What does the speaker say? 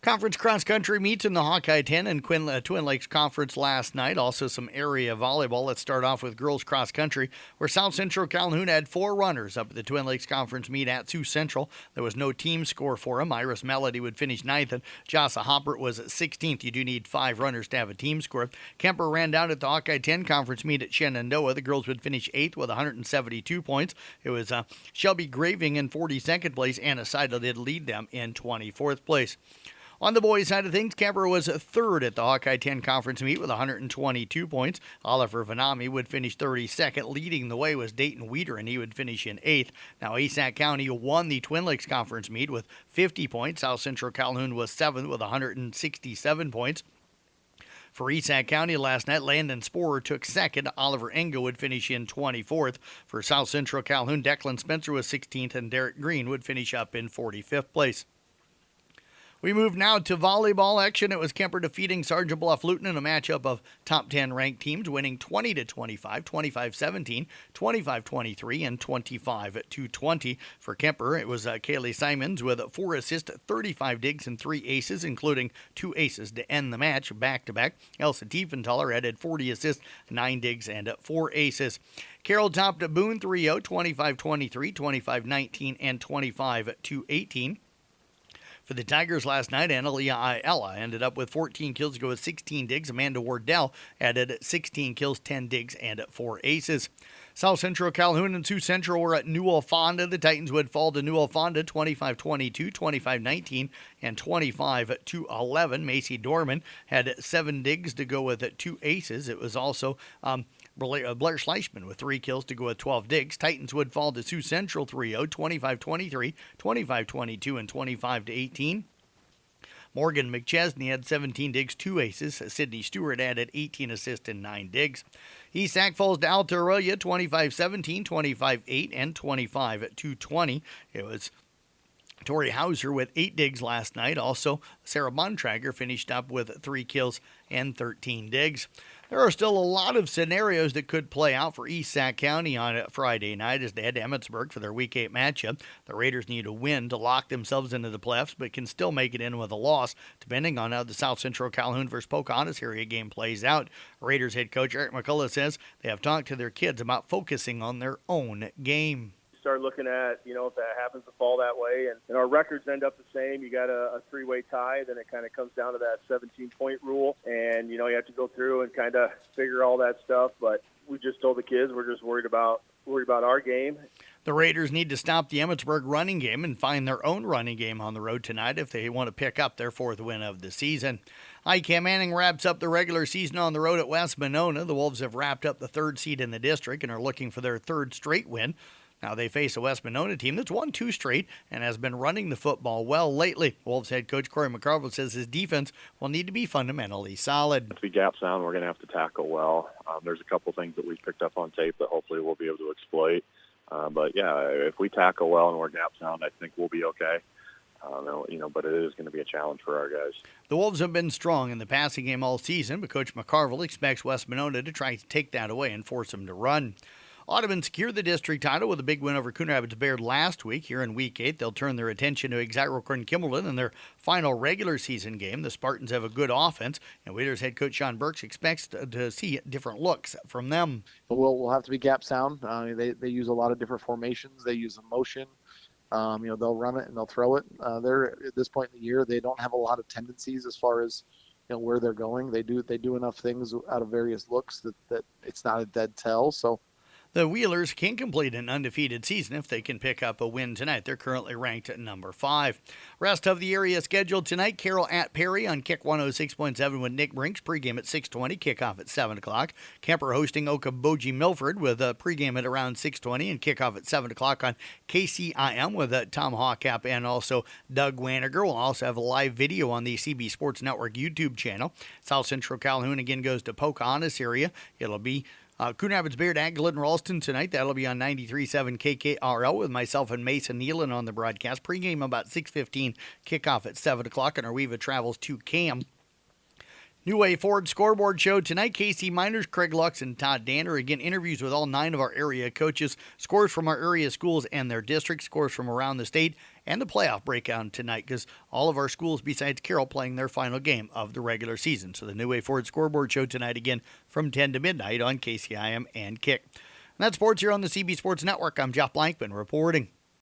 Conference cross-country meets in the Hawkeye 10 and Twin Lakes Conference last night. Also some area volleyball. Let's start off with girls cross-country, where South Central Calhoun had 4 runners up at the Twin Lakes Conference meet at Sioux Central. There was no team score for them. Iris Melody would finish 9th, and Jossa Hoppert was 16th. You do need 5 runners to have a team score. Kemper ran down at the Hawkeye 10 Conference meet at Shenandoah. The girls would finish 8th with 172 points. It was Shelby Graving in 42nd place. Anna Seidel did lead them in 24th place. On the boys' side of things, Kemper was 3rd at the Hawkeye 10 Conference meet with 122 points. Oliver Vanami would finish 32nd. Leading the way was Dayton Weeder, and he would finish in 8th. Now, Asac County won the Twin Lakes Conference meet with 50 points. South Central Calhoun was 7th with 167 points. For Esac County last night, Landon Sporer took 2nd. Oliver Engo would finish in 24th. For South Central Calhoun, Declan Spencer was 16th, and Derek Green would finish up in 45th place. We move now to volleyball action. It was Kemper defeating Sergeant Bluff Luton in a matchup of top 10 ranked teams, winning 20-25, 25-17, 25-23, and 25-20. For Kemper, it was Kaylee Simons with 4 assists, 35 digs, and 3 aces, including 2 aces to end the match back-to-back. Elsa Tiefenthaler added 40 assists, 9 digs, and 4 aces. Carroll topped Boone 3-0, 25-23, 25-19, and 25-18. For the Tigers last night, Analia Ayala ended up with 14 kills to go with 16 digs. Amanda Wardell added 16 kills, 10 digs, and 4 aces. South Central Calhoun and Sioux Central were at New Alfonda. The Titans would fall to New Alfonda 25-22, 25-19, and 25-11. Macy Dorman had 7 digs to go with 2 aces. It was also Blair Schleichman with 3 kills to go with 12 digs. Titans would fall to Sioux Central 3-0, 25-23, 25-22, and 25-18. Morgan McChesney had 17 digs, 2 aces. Sydney Stewart added 18 assists and 9 digs. Esac falls to Alta Aurelia 25-17, 25-8, and 25-20. It was Tori Hauser with 8 digs last night. Also, Sarah Bontrager finished up with 3 kills and 13 digs. There are still a lot of scenarios that could play out for Esac County on Friday night as they head to Emmetsburg for their Week 8 matchup. The Raiders need a win to lock themselves into the playoffs, but can still make it in with a loss, depending on how the South Central Calhoun versus Pocahontas area game plays out. Raiders head coach Eric McCullough says they have talked to their kids about focusing on their own game. Start looking at, if that happens to fall that way and our records end up the same, you got a 3-way tie, then it kind of comes down to that 17-point rule. And, you have to go through and kind of figure all that stuff. But we just told the kids we're just worried about our game. The Raiders need to stop the Emmetsburg running game and find their own running game on the road tonight if they want to pick up their 4th win of the season. ICAM Manning wraps up the regular season on the road at West Monona. The Wolves have wrapped up the 3rd seed in the district and are looking for their 3rd straight win. Now they face a West Monona team that's won 2 straight and has been running the football well lately. Wolves head coach Corey McCarville says his defense will need to be fundamentally solid. To be gap sound, we're going to have to tackle well. There's a couple things that we've picked up on tape that hopefully we'll be able to exploit. But if we tackle well and we're gap sound, I think we'll be okay. But it is going to be a challenge for our guys. The Wolves have been strong in the passing game all season, but Coach McCarville expects West Monona to try to take that away and force them to run. Audubon secured the district title with a big win over Coon Rapids Bayard last week. Here in Week 8, they'll turn their attention to Exarroquin-Kimballton in their final regular season game. The Spartans have a good offense, and Waders head coach Sean Burks expects to see different looks from them. We'll have to be gap sound. They use a lot of different formations. They use motion. They'll run it and they'll throw it. They're at this point in the year, they don't have a lot of tendencies as far as where they're going. They do enough things out of various looks that it's not a dead tell. So the Wheelers can complete an undefeated season if they can pick up a win tonight. They're currently ranked at number 5. Rest of the area scheduled tonight, Carroll at Perry on Kick 106.7 with Nick Brinks. Pregame at 6:20, kickoff at 7 o'clock. Kemper hosting Okoboji Milford with a pregame at around 6:20 and kickoff at 7 o'clock on KCIM with Tom Hawkap and also Doug Waniger. We'll also have a live video on the CB Sports Network YouTube channel. South Central Calhoun again goes to Pocahontas area. It'll be Coon Rapids Bayard at Glidden Ralston tonight. That'll be on 93.7 KKRL with myself and Mason Nealon on the broadcast. Pre-game about 6:15, kickoff at 7 o'clock, and Arweva travels to Cam. New Way Ford Scoreboard Show tonight. KC Miners, Craig Lux and Todd Danner. Again, interviews with all 9 of our area coaches. Scores from our area schools and their districts. Scores from around the state. And the playoff breakdown tonight because all of our schools besides Carroll playing their final game of the regular season. So the New Way Ford Scoreboard Show tonight again from 10 to midnight on KCIM and Kick. And that's sports here on the CB Sports Network. I'm Jeff Blankman reporting.